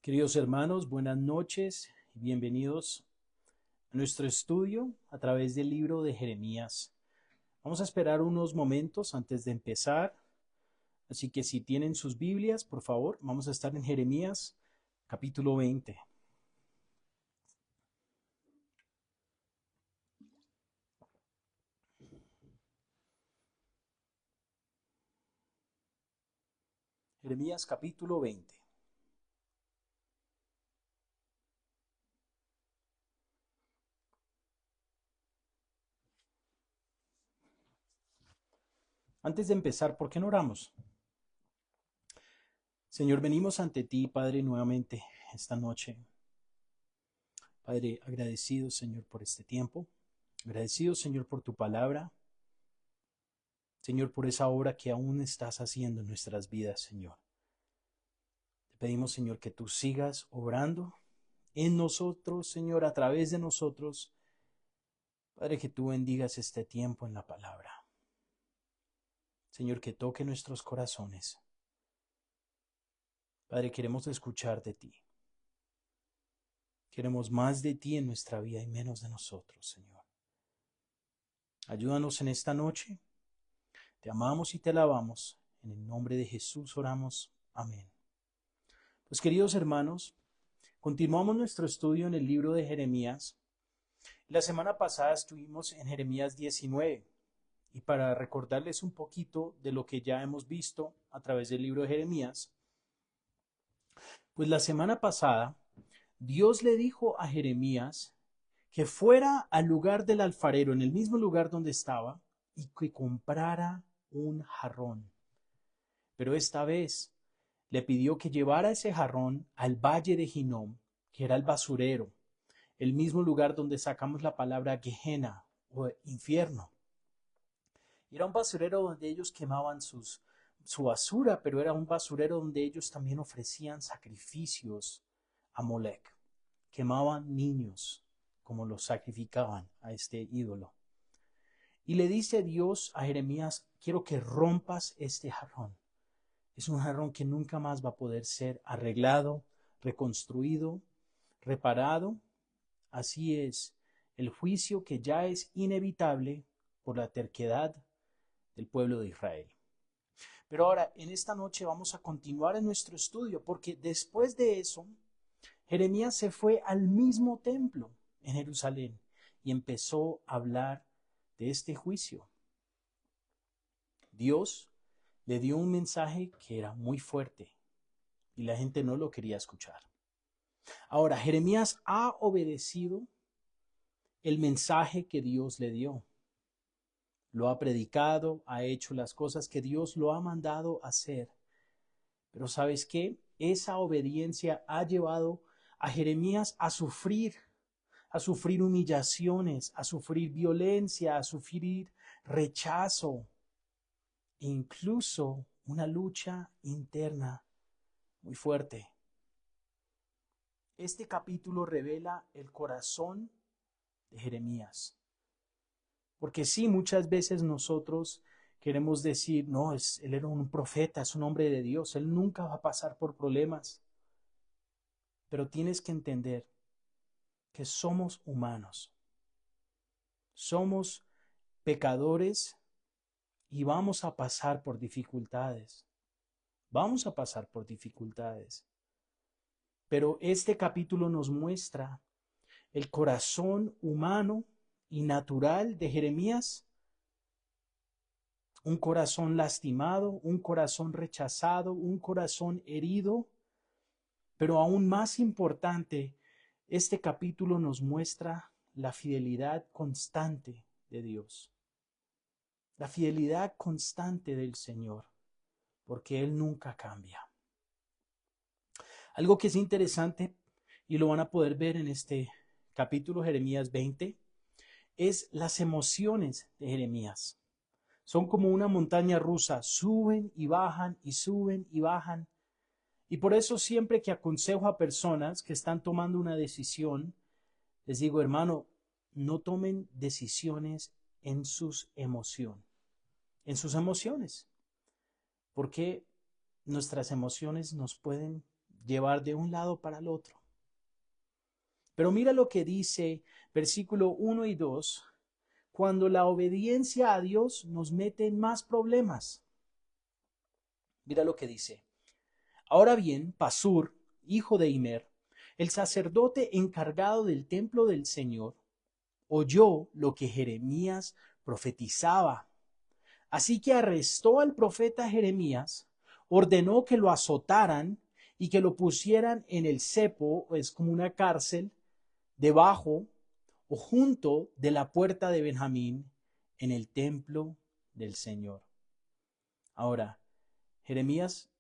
Queridos hermanos, buenas noches y bienvenidos a nuestro estudio a través del libro de Jeremías. Vamos a esperar unos momentos antes de empezar, así que si tienen sus Biblias, por favor, vamos a estar en Jeremías capítulo 20. Jeremías capítulo 20. Antes de empezar, ¿por qué no oramos? Señor, venimos ante ti, Padre, nuevamente esta noche. Padre, agradecido, Señor, por este tiempo. Agradecido, Señor, por tu palabra. Señor, por esa obra que aún estás haciendo en nuestras vidas, Señor. Te pedimos, Señor, que tú sigas obrando en nosotros, Señor, a través de nosotros. Padre, que tú bendigas este tiempo en la palabra. Señor, que toque nuestros corazones. Padre, queremos escuchar de ti. Queremos más de ti en nuestra vida y menos de nosotros, Señor. Ayúdanos en esta noche. Te amamos y te alabamos. En el nombre de Jesús oramos. Amén. Pues queridos hermanos, continuamos nuestro estudio en el libro de Jeremías. La semana pasada estuvimos en Jeremías 19 y para recordarles un poquito de lo que ya hemos visto a través del libro de Jeremías, pues la semana pasada Dios le dijo a Jeremías que fuera al lugar del alfarero, en el mismo lugar donde estaba, y que comprara un jarrón. Pero esta vez le pidió que llevara ese jarrón al valle de Hinnom, que era el basurero, el mismo lugar donde sacamos la palabra Gehenna o infierno. Era un basurero donde ellos quemaban su basura, pero era un basurero donde ellos también ofrecían sacrificios a Molec. Quemaban niños como los sacrificaban a este ídolo. Y le dice Dios a Jeremías, quiero que rompas este jarrón. Es un jarrón que nunca más va a poder ser arreglado, reconstruido, reparado. Así es el juicio que ya es inevitable por la terquedad del pueblo de Israel. Pero ahora, en esta noche vamos a continuar en nuestro estudio, porque después de eso, Jeremías se fue al mismo templo en Jerusalén y empezó a hablar de este juicio. Dios le dio un mensaje que era muy fuerte y la gente no lo quería escuchar. Ahora, Jeremías ha obedecido el mensaje que Dios le dio. Lo ha predicado, ha hecho las cosas que Dios lo ha mandado hacer. Pero ¿sabes qué? Esa obediencia ha llevado a Jeremías a sufrir humillaciones, a sufrir violencia, a sufrir rechazo e incluso una lucha interna muy fuerte. Este capítulo revela el corazón de Jeremías. Porque sí, muchas veces nosotros queremos decir, no, él era un profeta, es un hombre de Dios, él nunca va a pasar por problemas. Pero tienes que entender que somos humanos, somos pecadores y vamos a pasar por dificultades. Vamos a pasar por dificultades. Pero este capítulo nos muestra el corazón humano y natural de Jeremías, un corazón lastimado, un corazón rechazado, un corazón herido, pero aún más importante, este capítulo nos muestra la fidelidad constante de Dios, la fidelidad constante del Señor, porque Él nunca cambia. Algo que es interesante, y lo van a poder ver en este capítulo Jeremías 20, es las emociones de Jeremías. Son como una montaña rusa, suben y bajan y suben y bajan. Y por eso siempre que aconsejo a personas que están tomando una decisión, les digo, hermano, no tomen decisiones en en sus emociones, porque nuestras emociones nos pueden llevar de un lado para el otro. Pero mira lo que dice versículo 1 y 2, cuando la obediencia a Dios nos mete en más problemas. Mira lo que dice. Ahora bien, Pasur, hijo de Immer, el sacerdote encargado del templo del Señor, oyó lo que Jeremías profetizaba. Así que arrestó al profeta Jeremías, ordenó que lo azotaran y que lo pusieran en el cepo, es como una cárcel, debajo o junto de la puerta de Benjamín, en el templo del Señor. Ahora, Jeremías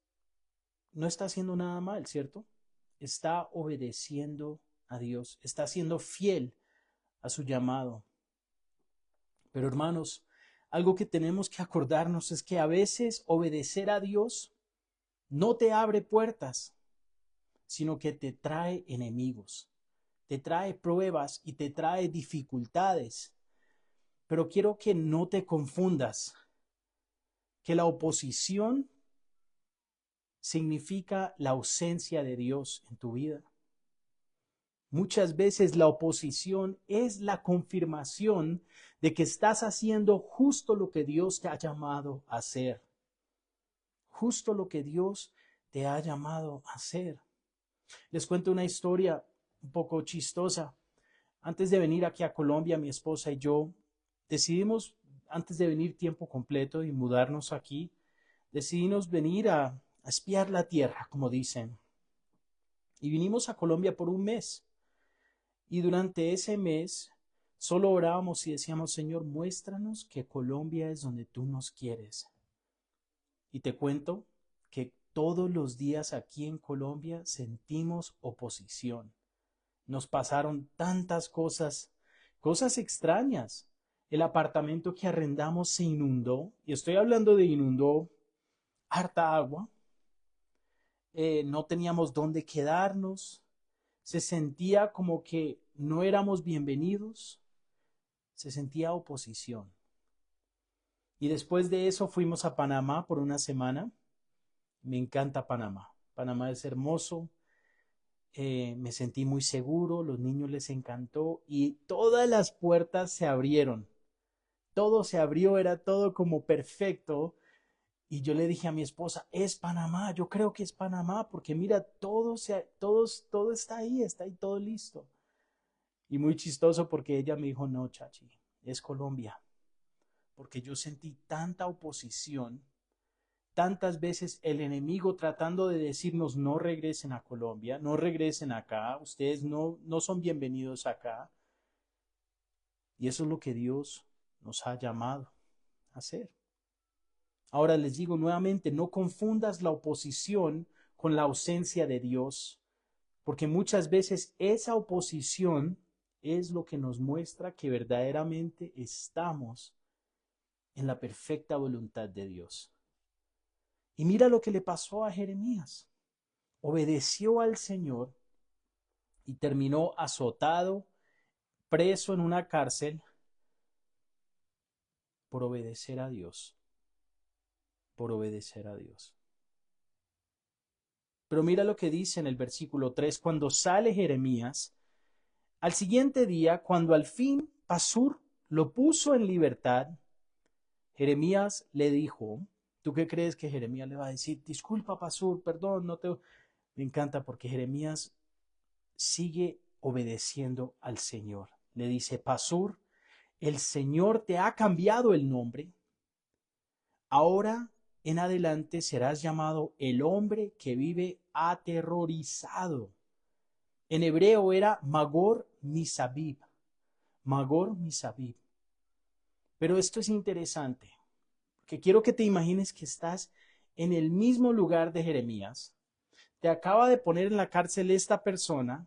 no está haciendo nada mal, ¿cierto? Está obedeciendo a Dios, está siendo fiel a su llamado. Pero hermanos, algo que tenemos que acordarnos es que a veces obedecer a Dios no te abre puertas, sino que te trae enemigos, te trae pruebas y te trae dificultades. Pero quiero que no te confundas, que la oposición significa la ausencia de Dios en tu vida. Muchas veces la oposición es la confirmación de que estás haciendo justo lo que Dios te ha llamado a hacer. Justo lo que Dios te ha llamado a hacer. Les cuento una historia un poco chistosa. Antes de venir aquí a Colombia, mi esposa y yo decidimos, antes de venir tiempo completo y mudarnos aquí, decidimos venir a espiar la tierra, como dicen. Y vinimos a Colombia por un mes. Y durante ese mes solo orábamos y decíamos, Señor, muéstranos que Colombia es donde tú nos quieres. Y te cuento que todos los días aquí en Colombia sentimos oposición. Nos pasaron tantas cosas, cosas extrañas. El apartamento que arrendamos se inundó, y estoy hablando de inundó harta agua. No teníamos dónde quedarnos. Se sentía como que no éramos bienvenidos. Se sentía oposición. Y después de eso fuimos a Panamá por una semana. Me encanta Panamá. Panamá es hermoso. Me sentí muy seguro, los niños les encantó y todas las puertas se abrieron. Todo se abrió, era todo como perfecto. Y yo le dije a mi esposa, es Panamá, yo creo que es Panamá, porque mira, todo está ahí todo listo. Y muy chistoso porque ella me dijo, no, Chachi, es Colombia. Porque yo sentí tanta oposición, tantas veces el enemigo tratando de decirnos no regresen a Colombia, no regresen acá, ustedes no son bienvenidos acá. Y eso es lo que Dios nos ha llamado a hacer. Ahora les digo nuevamente, no confundas la oposición con la ausencia de Dios, porque muchas veces esa oposición es lo que nos muestra que verdaderamente estamos en la perfecta voluntad de Dios. Y mira lo que le pasó a Jeremías. Obedeció al Señor y terminó azotado, preso en una cárcel por obedecer a Dios. Por obedecer a Dios. Pero mira lo que dice en el versículo 3, cuando sale Jeremías, al siguiente día, cuando al fin Pasur lo puso en libertad, Jeremías le dijo, ¿tú qué crees que Jeremías le va a decir? Disculpa, Pasur, perdón, no te... Me encanta porque Jeremías sigue obedeciendo al Señor. Le dice, Pasur, el Señor te ha cambiado el nombre. Ahora en adelante serás llamado el hombre que vive aterrorizado. En hebreo era Magor Misabib. Magor Misabib. Pero esto es interesante, porque quiero que te imagines que estás en el mismo lugar de Jeremías. Te acaba de poner en la cárcel esta persona,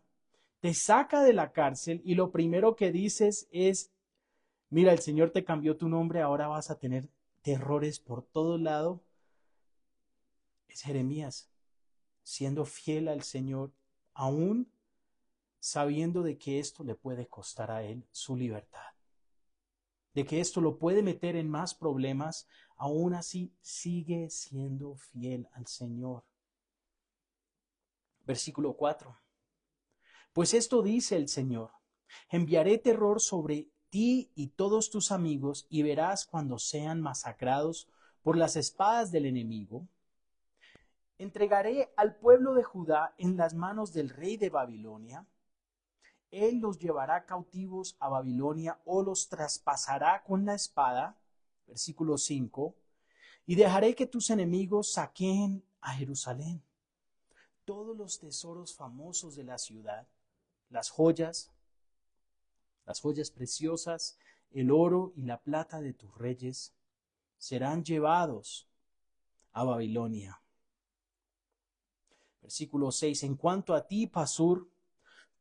te saca de la cárcel y lo primero que dices es, mira, el Señor te cambió tu nombre, ahora vas a tener terrores por todo lado. Es Jeremías siendo fiel al Señor, aún sabiendo de que esto le puede costar a él su libertad, de que esto lo puede meter en más problemas, aún así sigue siendo fiel al Señor. Versículo 4. Pues esto dice el Señor: enviaré terror sobre ti y todos tus amigos, y verás cuando sean masacrados por las espadas del enemigo. Entregaré al pueblo de Judá en las manos del rey de Babilonia. Él los llevará cautivos a Babilonia o los traspasará con la espada. Versículo 5. Y dejaré que tus enemigos saqueen a Jerusalén todos los tesoros famosos de la ciudad, las joyas preciosas, el oro y la plata de tus reyes serán llevados a Babilonia. Versículo 6. En cuanto a ti, Pasur,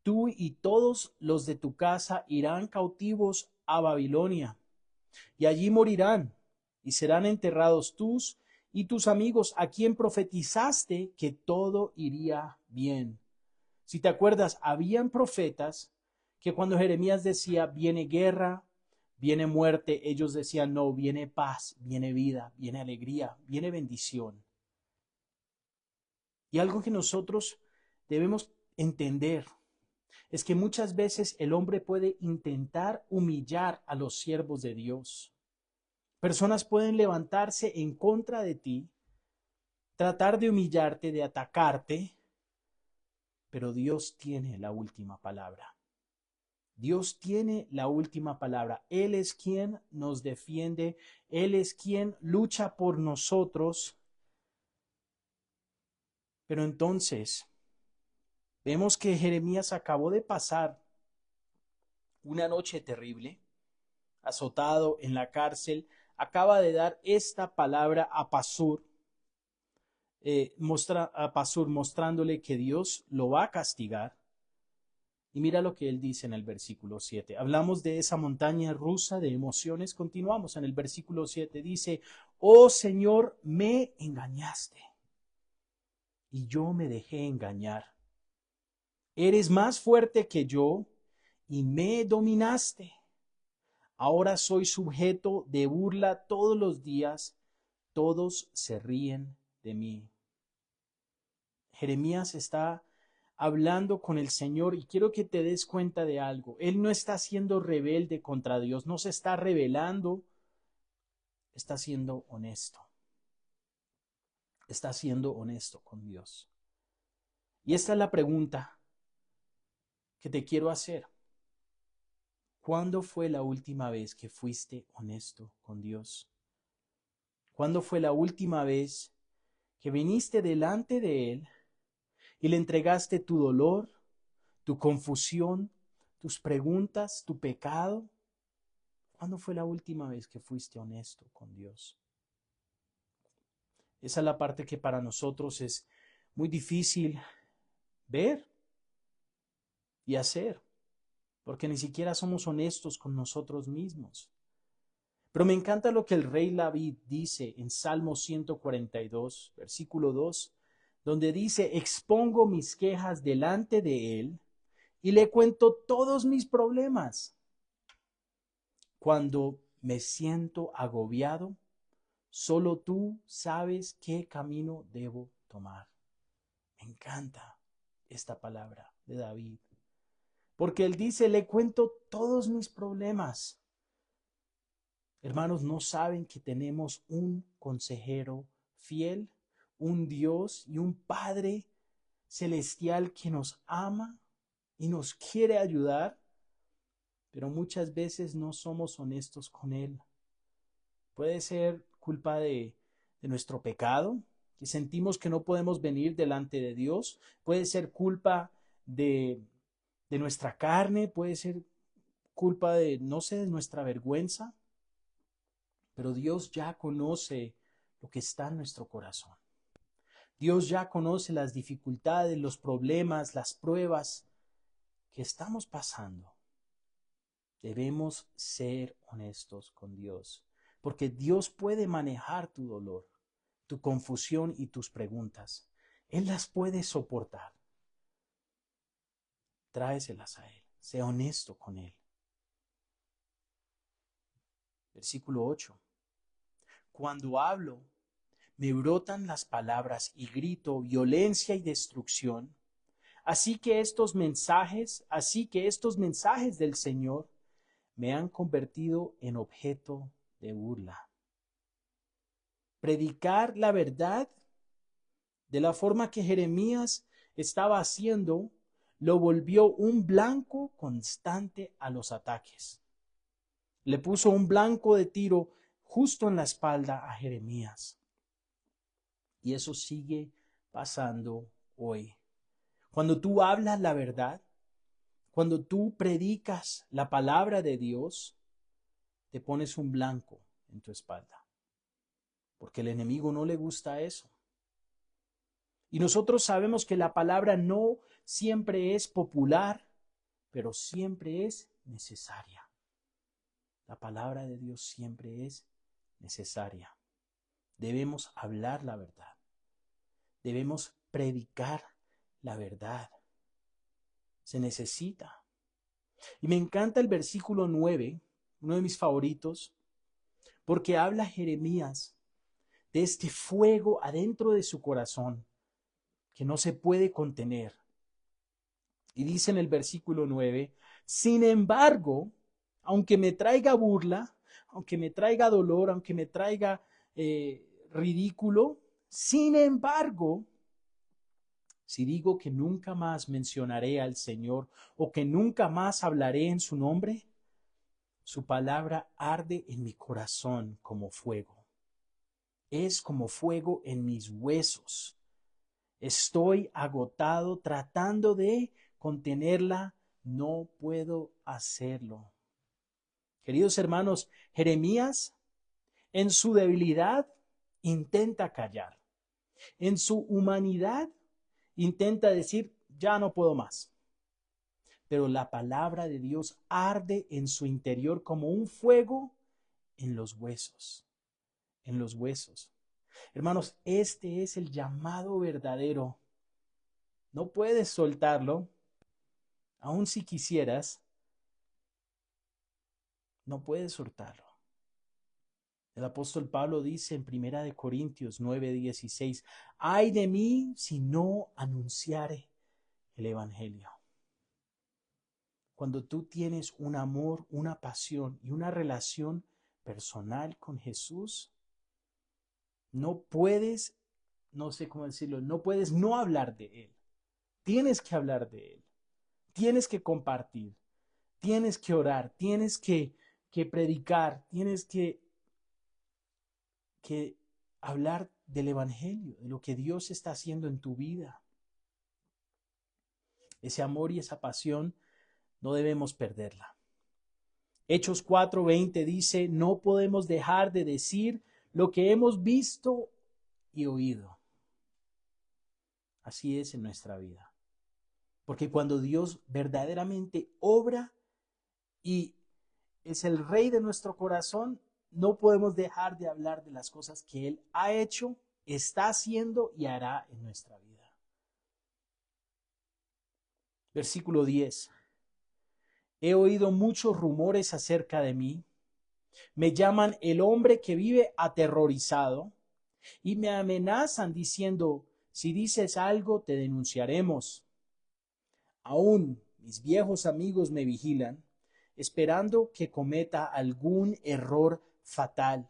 tú y todos los de tu casa irán cautivos a Babilonia, y allí morirán, y serán enterrados tus y tus amigos, a quien profetizaste que todo iría bien. Si te acuerdas, habían profetas que cuando Jeremías decía, viene guerra, viene muerte, ellos decían, no, viene paz, viene vida, viene alegría, viene bendición. Y algo que nosotros debemos entender es que muchas veces el hombre puede intentar humillar a los siervos de Dios. Personas pueden levantarse en contra de ti, tratar de humillarte, de atacarte, pero Dios tiene la última palabra. Dios tiene la última palabra. Él es quien nos defiende, Él es quien lucha por nosotros. Pero entonces, vemos que Jeremías acabó de pasar una noche terrible, azotado en la cárcel, acaba de dar esta palabra a Pasur, mostrándole que Dios lo va a castigar. Y mira lo que él dice en el versículo 7. Hablamos de esa montaña rusa de emociones. Continuamos en el versículo 7. Dice, oh Señor, me engañaste y yo me dejé engañar. Eres más fuerte que yo y me dominaste. Ahora soy sujeto de burla todos los días. Todos se ríen de mí. Jeremías está hablando con el Señor y quiero que te des cuenta de algo. Él no está siendo rebelde contra Dios, no se está rebelando, está siendo honesto. Está siendo honesto con Dios. Y esta es la pregunta que te quiero hacer. ¿Cuándo fue la última vez que fuiste honesto con Dios? ¿Cuándo fue la última vez que viniste delante de Él y le entregaste tu dolor, tu confusión, tus preguntas, tu pecado? ¿Cuándo fue la última vez que fuiste honesto con Dios? Esa es la parte que para nosotros es muy difícil ver y hacer, porque ni siquiera somos honestos con nosotros mismos. Pero me encanta lo que el rey David dice en Salmo 142, versículo 2, donde dice, expongo mis quejas delante de él y le cuento todos mis problemas. Cuando me siento agobiado, solo tú sabes qué camino debo tomar. Me encanta esta palabra de David, porque él dice, le cuento todos mis problemas. Hermanos, ¿no saben que tenemos un consejero fiel, un Dios y un Padre celestial que nos ama y nos quiere ayudar? Pero muchas veces no somos honestos con Él. Puede ser culpa de nuestro pecado, que sentimos que no podemos venir delante de Dios. Puede ser culpa de nuestra carne, puede ser culpa de, no sé, de nuestra vergüenza. Pero Dios ya conoce lo que está en nuestro corazón. Dios ya conoce las dificultades, los problemas, las pruebas que estamos pasando. Debemos ser honestos con Dios, porque Dios puede manejar tu dolor, tu confusión y tus preguntas. Él las puede soportar. Tráeselas a Él. Sea honesto con Él. Versículo 8. Cuando hablo, me brotan las palabras y grito violencia y destrucción. Así que estos mensajes del Señor me han convertido en objeto de burla. Predicar la verdad de la forma que Jeremías estaba haciendo lo volvió un blanco constante a los ataques. Le puso un blanco de tiro justo en la espalda a Jeremías. Y eso sigue pasando hoy. Cuando tú hablas la verdad, cuando tú predicas la palabra de Dios, te pones un blanco en tu espalda. Porque el enemigo no le gusta eso. Y nosotros sabemos que la palabra no siempre es popular, pero siempre es necesaria. La palabra de Dios siempre es necesaria. Debemos hablar la verdad. Debemos predicar la verdad. Se necesita. Y me encanta el versículo 9, uno de mis favoritos, porque habla Jeremías de este fuego adentro de su corazón que no se puede contener. Y dice en el versículo 9, sin embargo, aunque me traiga burla, aunque me traiga dolor, aunque me traiga ridículo, sin embargo, si digo que nunca más mencionaré al Señor o que nunca más hablaré en su nombre, su palabra arde en mi corazón como fuego. Es como fuego en mis huesos. Estoy agotado tratando de contenerla, no puedo hacerlo. Queridos hermanos, Jeremías en su debilidad intenta callar. En su humanidad intenta decir, ya no puedo más. Pero la palabra de Dios arde en su interior como un fuego en los huesos. En los huesos. Hermanos, este es el llamado verdadero. No puedes soltarlo, aun si quisieras, no puedes soltarlo. El apóstol Pablo dice en 1 Corintios 9:16, ay de mí si no anunciare el evangelio. Cuando tú tienes un amor, una pasión y una relación personal con Jesús, no puedes, no sé cómo decirlo, no puedes no hablar de Él. Tienes que hablar de Él. Tienes que compartir. Tienes que orar. Tienes que predicar. Tienes que hablar del evangelio, de lo que Dios está haciendo en tu vida. Ese amor y esa pasión no debemos perderla. Hechos 4:20 dice, no podemos dejar de decir lo que hemos visto y oído. Así es en nuestra vida. Porque cuando Dios verdaderamente obra y es el rey de nuestro corazón, no podemos dejar de hablar de las cosas que Él ha hecho, está haciendo y hará en nuestra vida. Versículo 10. He oído muchos rumores acerca de mí. Me llaman el hombre que vive aterrorizado y me amenazan diciendo, si dices algo te denunciaremos. Aún mis viejos amigos me vigilan, esperando que cometa algún error fatal.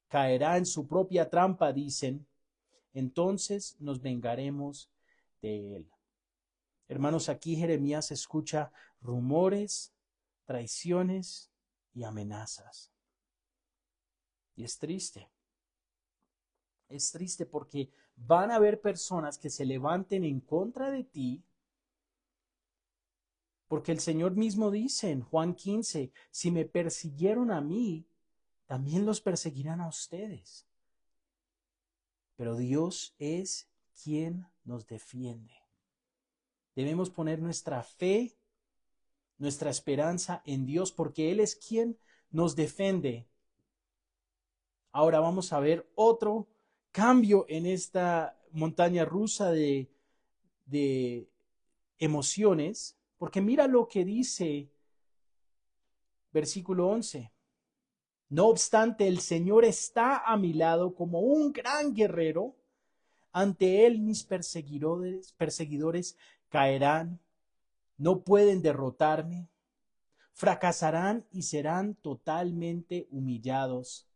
Caerá en su propia trampa, dicen, entonces nos vengaremos de él. Hermanos, aquí Jeremías escucha rumores, traiciones y amenazas. Y es triste. Es triste porque van a haber personas que se levanten en contra de ti, porque el Señor mismo dice en Juan 15, si me persiguieron a mí, también los perseguirán a ustedes. Pero Dios es quien nos defiende. Debemos poner nuestra fe, nuestra esperanza en Dios, porque Él es quien nos defiende. Ahora vamos a ver otro cambio en esta montaña rusa de emociones, porque mira lo que dice versículo 11. No obstante, el Señor está a mi lado como un gran guerrero. Ante él mis perseguidores caerán, no pueden derrotarme, fracasarán y serán totalmente humillados.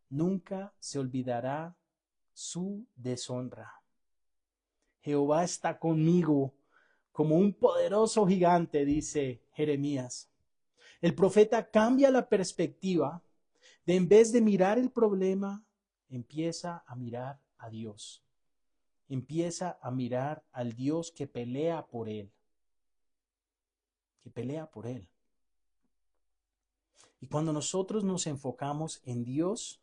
Nunca se olvidará su deshonra. Jehová está conmigo como un poderoso gigante, dice Jeremías. El profeta cambia la perspectiva de en vez de mirar el problema, empieza a mirar a Dios. Empieza a mirar al Dios que pelea por él. Que pelea por él. Y cuando nosotros nos enfocamos en Dios,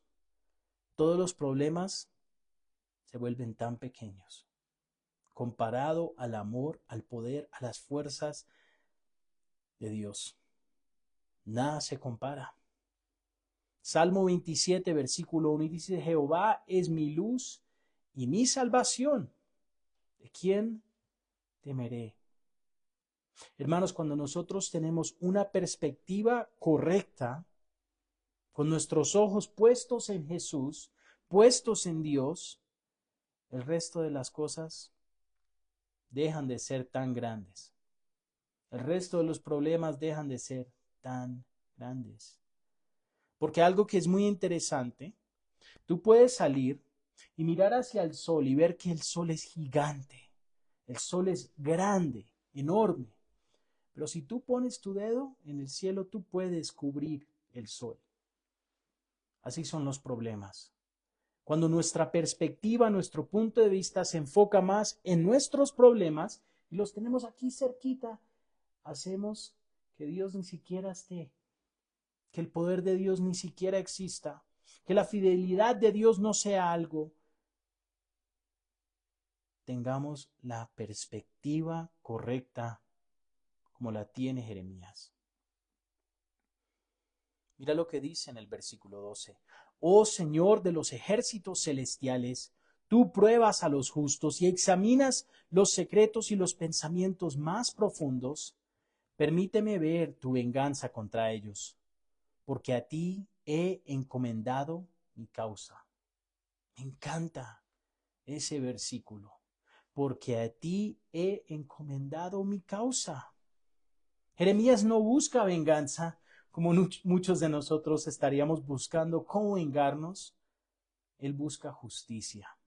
todos los problemas se vuelven tan pequeños, comparado al amor, al poder, a las fuerzas de Dios. Nada se compara. Salmo 27, versículo 1, dice: Jehová es mi luz y mi salvación. ¿De quién temeré? Hermanos, cuando nosotros tenemos una perspectiva correcta, con nuestros ojos puestos en Jesús, puestos en Dios, el resto de las cosas dejan de ser tan grandes. El resto de los problemas dejan de ser tan grandes. Porque algo que es muy interesante, tú puedes salir y mirar hacia el sol y ver que el sol es gigante, el sol es grande, enorme. Pero si tú pones tu dedo en el cielo, tú puedes cubrir el sol. Así son los problemas. Cuando nuestra perspectiva, nuestro punto de vista se enfoca más en nuestros problemas y los tenemos aquí cerquita, hacemos que Dios ni siquiera esté, que el poder de Dios ni siquiera exista, que la fidelidad de Dios no sea algo. Tengamos la perspectiva correcta como la tiene Jeremías. Mira lo que dice en el versículo 12. Oh Señor de los ejércitos celestiales, tú pruebas a los justos y examinas los secretos y los pensamientos más profundos. Permíteme ver tu venganza contra ellos, porque a ti he encomendado mi causa. Me encanta ese versículo, porque a ti he encomendado mi causa. Jeremías no busca venganza, como muchos de nosotros estaríamos buscando cómo vengarnos. Él busca justicia.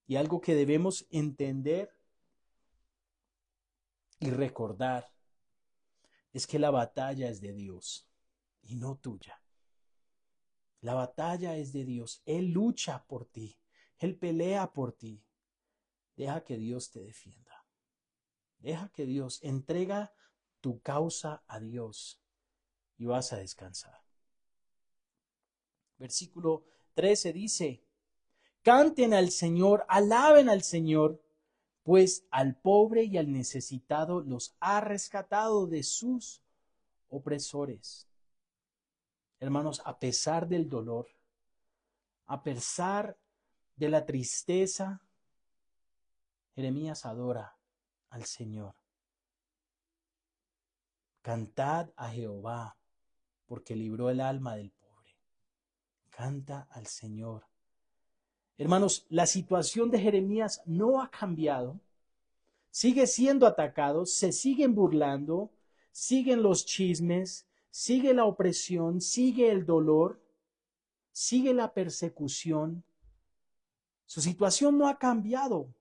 Y algo que debemos entender y recordar es que la batalla es de Dios y no tuya. La batalla es de Dios. Él lucha por ti. Él pelea por ti. Deja que Dios te defienda. Deja que Dios entrega tu causa a Dios y vas a descansar. Versículo 13 dice: canten al Señor, alaben al Señor, pues al pobre y al necesitado los ha rescatado de sus opresores. Hermanos, a pesar del dolor, a pesar de la tristeza, Jeremías adora al Señor. Cantad a Jehová, porque libró el alma del pobre. Canta al Señor. Hermanos, la situación de Jeremías no ha cambiado. Sigue siendo atacado, se siguen burlando, siguen los chismes, sigue la opresión, sigue el dolor, sigue la persecución. Su situación no ha cambiado,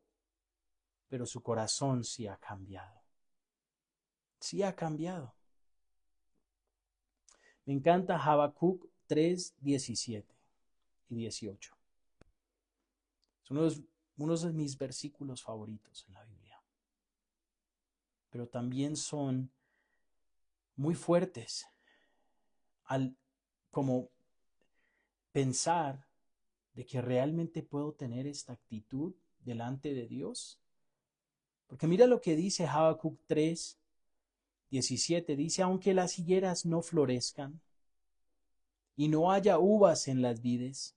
pero su corazón sí ha cambiado. Sí ha cambiado. Me encanta Habacuc 3, 17 y 18. Son unos de mis versículos favoritos en la Biblia. Pero también son muy fuertes al como pensar de que realmente puedo tener esta actitud delante de Dios. Porque mira lo que dice Habacuc 3, 17. Dice: aunque las higueras no florezcan y no haya uvas en las vides,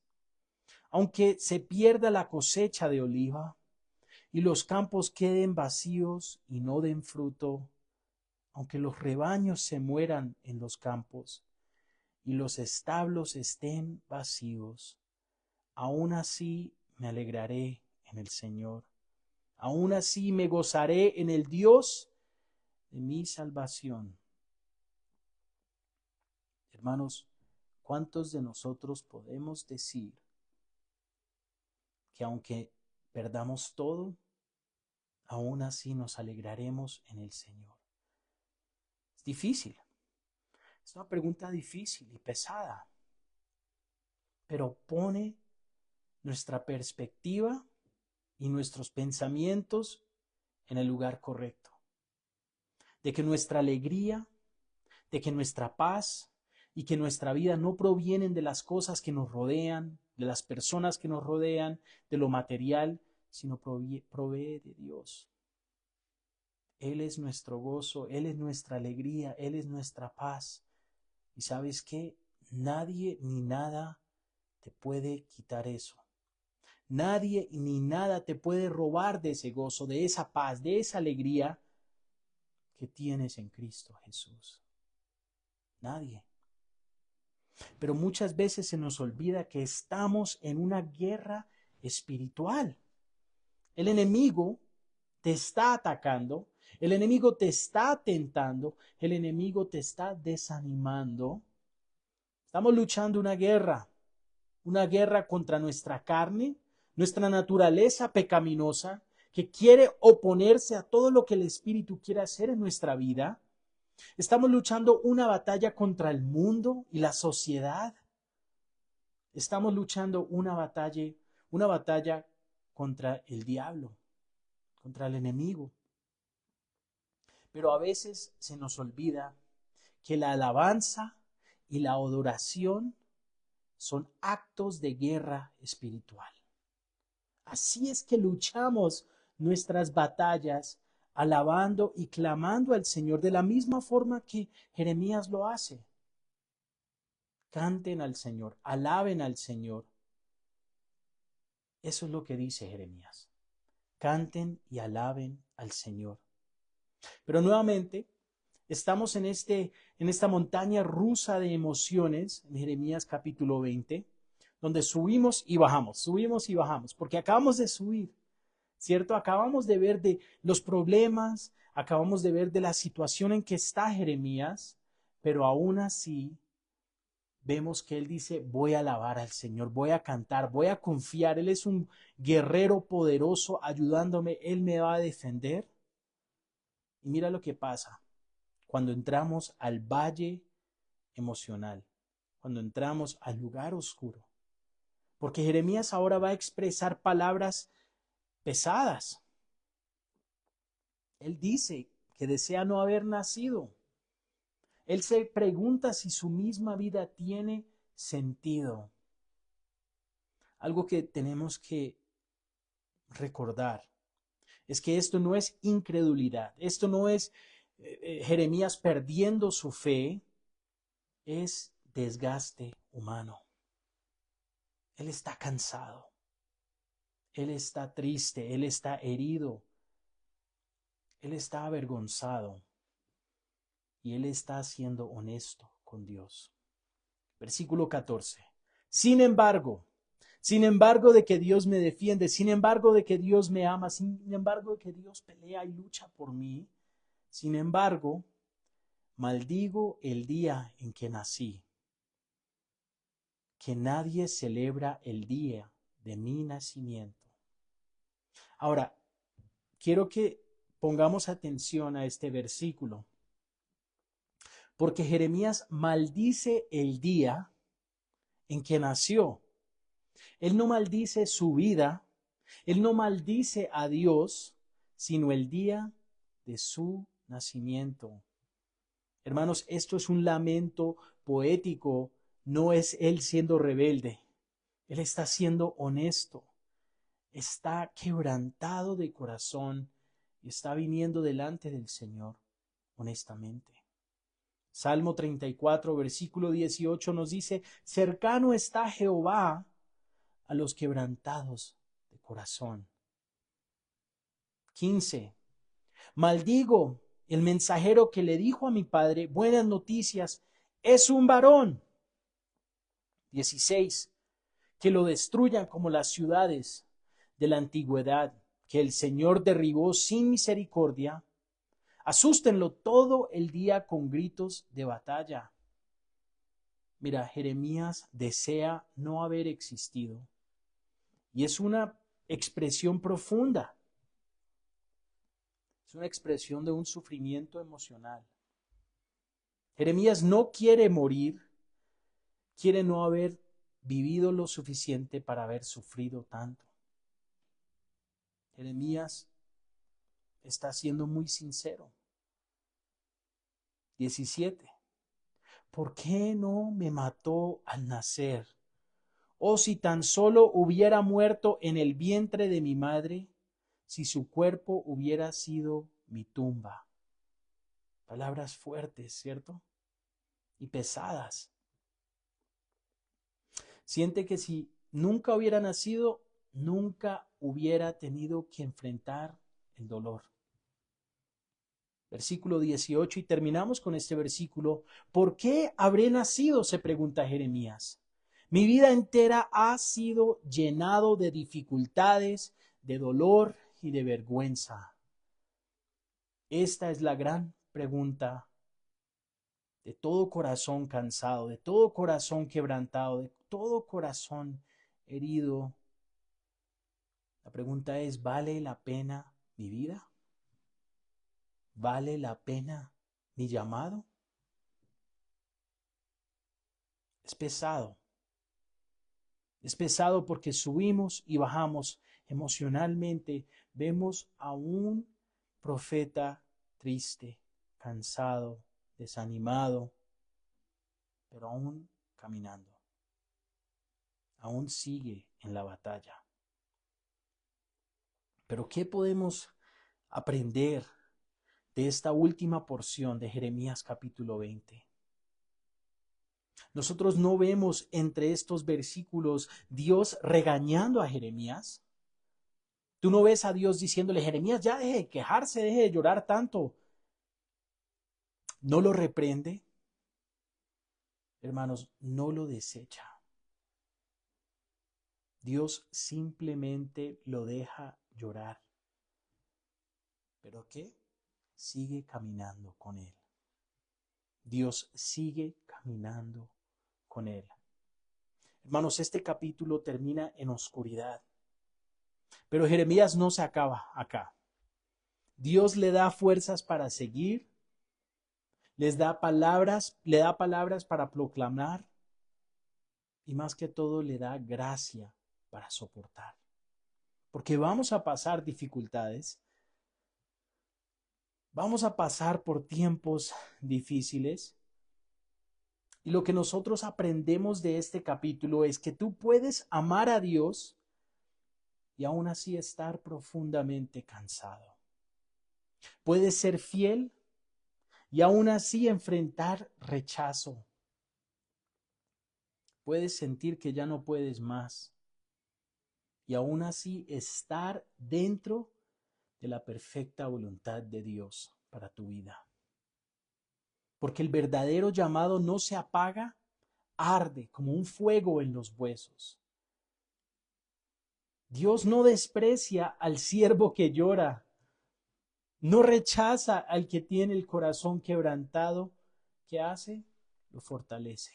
aunque se pierda la cosecha de oliva y los campos queden vacíos y no den fruto, aunque los rebaños se mueran en los campos y los establos estén vacíos, aún así me alegraré en el Señor. Aún así me gozaré en el Dios de mi salvación. Hermanos, ¿cuántos de nosotros podemos decir que aunque perdamos todo, aún así nos alegraremos en el Señor? Es difícil. Es una pregunta difícil y pesada, pero pone nuestra perspectiva y nuestros pensamientos en el lugar correcto. De que nuestra alegría, de que nuestra paz y que nuestra vida no provienen de las cosas que nos rodean, de las personas que nos rodean, de lo material, sino provee de Dios. Él es nuestro gozo, Él es nuestra alegría, Él es nuestra paz. ¿Y sabes qué? Nadie ni nada te puede quitar eso. Nadie ni nada te puede robar de ese gozo, de esa paz, de esa alegría que tienes en Cristo Jesús. Nadie. Pero muchas veces se nos olvida que estamos en una guerra espiritual. El enemigo te está atacando, el enemigo te está tentando, el enemigo te está desanimando. Estamos luchando una guerra contra nuestra carne, nuestra naturaleza pecaminosa, que quiere oponerse a todo lo que el Espíritu quiere hacer en nuestra vida. Estamos luchando una batalla contra el mundo y la sociedad. Estamos luchando una batalla contra el diablo, contra el enemigo. Pero a veces se nos olvida que la alabanza y la adoración son actos de guerra espiritual. Así es que luchamos nuestras batallas alabando y clamando al Señor de la misma forma que Jeremías lo hace. Canten al Señor, alaben al Señor. Eso es lo que dice Jeremías. Canten y alaben al Señor. Pero nuevamente estamos en esta montaña rusa de emociones, en Jeremías capítulo 20, donde subimos y bajamos, porque acabamos de subir, ¿cierto? Acabamos de ver de los problemas, acabamos de ver de la situación en que está Jeremías, pero aún así vemos que él dice, voy a alabar al Señor, voy a cantar, voy a confiar, Él es un guerrero poderoso ayudándome, Él me va a defender. Y mira lo que pasa cuando entramos al valle emocional, cuando entramos al lugar oscuro. Porque Jeremías ahora va a expresar palabras pesadas. Él dice que desea no haber nacido. Él se pregunta si su misma vida tiene sentido. Algo que tenemos que recordar es que esto no es incredulidad, esto no es Jeremías perdiendo su fe, es desgaste humano. Él está cansado, él está triste, él está herido, él está avergonzado y él está siendo honesto con Dios. Versículo 14. Sin embargo de que Dios me defiende, sin embargo de que Dios me ama, sin embargo de que Dios pelea y lucha por mí, sin embargo, maldigo el día en que nací, que nadie celebra el día de mi nacimiento. Ahora, quiero que pongamos atención a este versículo, porque Jeremías maldice el día en que nació. Él no maldice su vida, él no maldice a Dios, sino el día de su nacimiento. Hermanos, esto es un lamento poético, no es él siendo rebelde, él está siendo honesto, está quebrantado de corazón y está viniendo delante del Señor honestamente. Salmo 34, versículo 18 nos dice, cercano está Jehová a los quebrantados de corazón. 15. Maldigo el mensajero que le dijo a mi padre, buenas noticias, es un varón. 16. Que lo destruyan como las ciudades, de la antigüedad que el Señor derribó sin misericordia, asústenlo todo el día con gritos de batalla. Mira, Jeremías desea no haber existido. Y es una expresión profunda. Es una expresión de un sufrimiento emocional. Jeremías no quiere morir, quiere no haber vivido lo suficiente para haber sufrido tanto. Jeremías está siendo muy sincero. 17. ¿Por qué no me mató al nacer? Oh, si tan solo hubiera muerto en el vientre de mi madre, si su cuerpo hubiera sido mi tumba. Palabras fuertes, ¿cierto? Y pesadas. Siente que si nunca hubiera nacido, nunca hubiera tenido que enfrentar el dolor. Versículo 18, y terminamos con este versículo. ¿Por qué habré nacido?, se pregunta Jeremías. Mi vida entera ha sido llenado de dificultades, de dolor y de vergüenza. Esta es la gran pregunta de todo corazón cansado, de todo corazón quebrantado, de todo corazón herido. La pregunta es, ¿vale la pena mi vida? ¿Vale la pena mi llamado? Es pesado. Es pesado porque subimos y bajamos emocionalmente. Vemos a un profeta triste, cansado, desanimado, pero aún caminando. Aún sigue en la batalla. Pero ¿qué podemos aprender de esta última porción de Jeremías capítulo 20? Nosotros no vemos entre estos versículos Dios regañando a Jeremías. Tú no ves a Dios diciéndole, Jeremías, ya deje de quejarse, deje de llorar tanto. No lo reprende. Hermanos, no lo desecha. Dios simplemente lo deja llorar. ¿Pero qué? Sigue caminando con él. Dios sigue caminando con él. Hermanos, este capítulo termina en oscuridad. Pero Jeremías no se acaba acá. Dios le da fuerzas para seguir, le da palabras para proclamar y más que todo le da gracia para soportar. Porque vamos a pasar dificultades, vamos a pasar por tiempos difíciles. Y lo que nosotros aprendemos de este capítulo es que tú puedes amar a Dios y aún así estar profundamente cansado. Puedes ser fiel y aún así enfrentar rechazo. Puedes sentir que ya no puedes más y aún así estar dentro de la perfecta voluntad de Dios para tu vida. Porque el verdadero llamado no se apaga, arde como un fuego en los huesos. Dios no desprecia al siervo que llora, no rechaza al que tiene el corazón quebrantado. ¿Qué hace? Lo fortalece,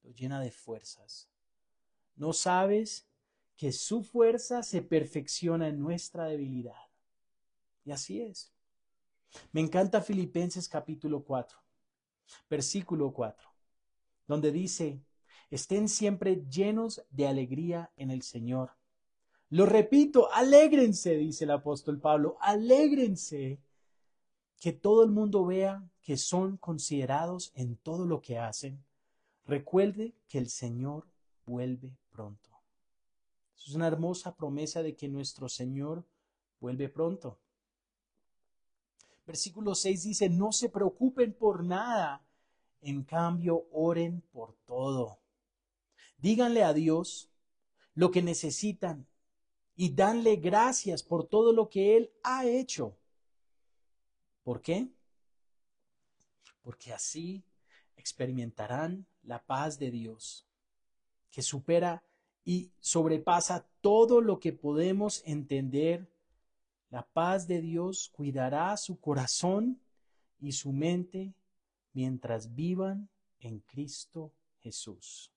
lo llena de fuerzas. ¿No sabes que su fuerza se perfecciona en nuestra debilidad? Y así es. Me encanta Filipenses capítulo 4, versículo 4, donde dice, estén siempre llenos de alegría en el Señor. Lo repito, alégrense, dice el apóstol Pablo, alégrense, que todo el mundo vea que son considerados en todo lo que hacen. Recuerde que el Señor vuelve pronto. Es una hermosa promesa de que nuestro Señor vuelve pronto. Versículo 6 dice, no se preocupen por nada, en cambio oren por todo. Díganle a Dios lo que necesitan y danle gracias por todo lo que Él ha hecho. ¿Por qué? Porque así experimentarán la paz de Dios, que supera y sobrepasa todo lo que podemos entender. La paz de Dios cuidará su corazón y su mente mientras vivan en Cristo Jesús.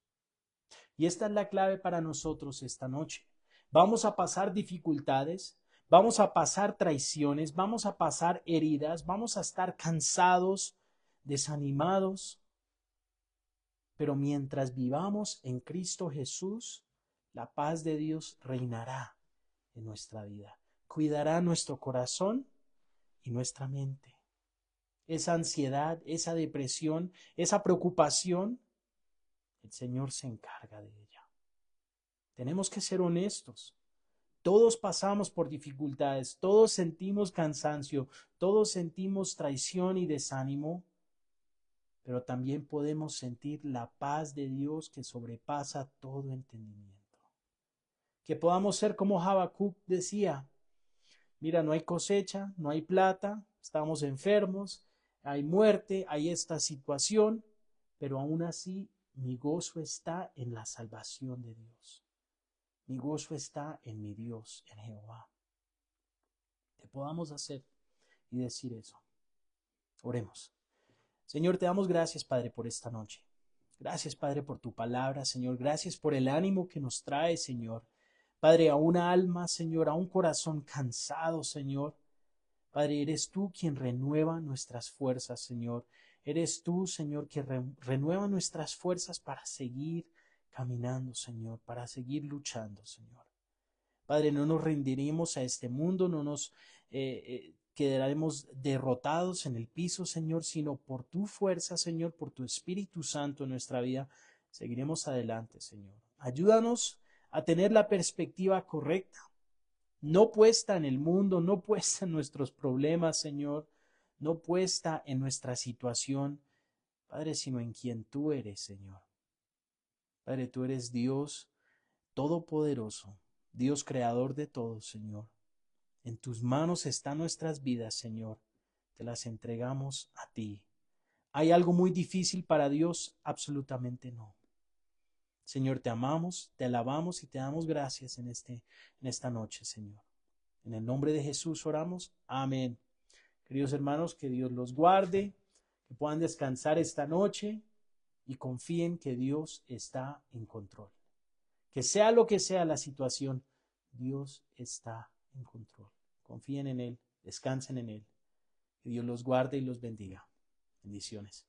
Y esta es la clave para nosotros esta noche. Vamos a pasar dificultades, vamos a pasar traiciones, vamos a pasar heridas, vamos a estar cansados, desanimados, pero mientras vivamos en Cristo Jesús, la paz de Dios reinará en nuestra vida. Cuidará nuestro corazón y nuestra mente. Esa ansiedad, esa depresión, esa preocupación, el Señor se encarga de ella. Tenemos que ser honestos. Todos pasamos por dificultades, todos sentimos cansancio, todos sentimos traición y desánimo, pero también podemos sentir la paz de Dios que sobrepasa todo entendimiento. Que podamos ser como Habacuc decía, mira, no hay cosecha, no hay plata, estamos enfermos, hay muerte, hay esta situación, pero aún así mi gozo está en la salvación de Dios. Mi gozo está en mi Dios, en Jehová. Que podamos hacer y decir eso. Oremos. Señor, te damos gracias, Padre, por esta noche. Gracias, Padre, por tu palabra, Señor. Gracias por el ánimo que nos trae, Señor. Padre, a una alma, Señor, a un corazón cansado, Señor. Padre, eres tú quien renueva nuestras fuerzas, Señor. Eres tú, Señor, que renueva nuestras fuerzas para seguir caminando, Señor, para seguir luchando, Señor. Padre, no nos rendiremos a este mundo, no nos quedaremos derrotados en el piso, Señor, sino por tu fuerza, Señor, por tu Espíritu Santo en nuestra vida, seguiremos adelante, Señor. Ayúdanos a tener la perspectiva correcta, no puesta en el mundo, no puesta en nuestros problemas, Señor, no puesta en nuestra situación, Padre, sino en quien tú eres, Señor. Padre, tú eres Dios todopoderoso, Dios creador de todo, Señor. En tus manos están nuestras vidas, Señor. Te las entregamos a ti. ¿Hay algo muy difícil para Dios? Absolutamente no. Señor, te amamos, te alabamos y te damos gracias en esta noche, Señor. En el nombre de Jesús oramos. Amén. Queridos hermanos, que Dios los guarde, que puedan descansar esta noche y confíen que Dios está en control. Que sea lo que sea la situación, Dios está en control. Confíen en Él, descansen en Él. Que Dios los guarde y los bendiga. Bendiciones.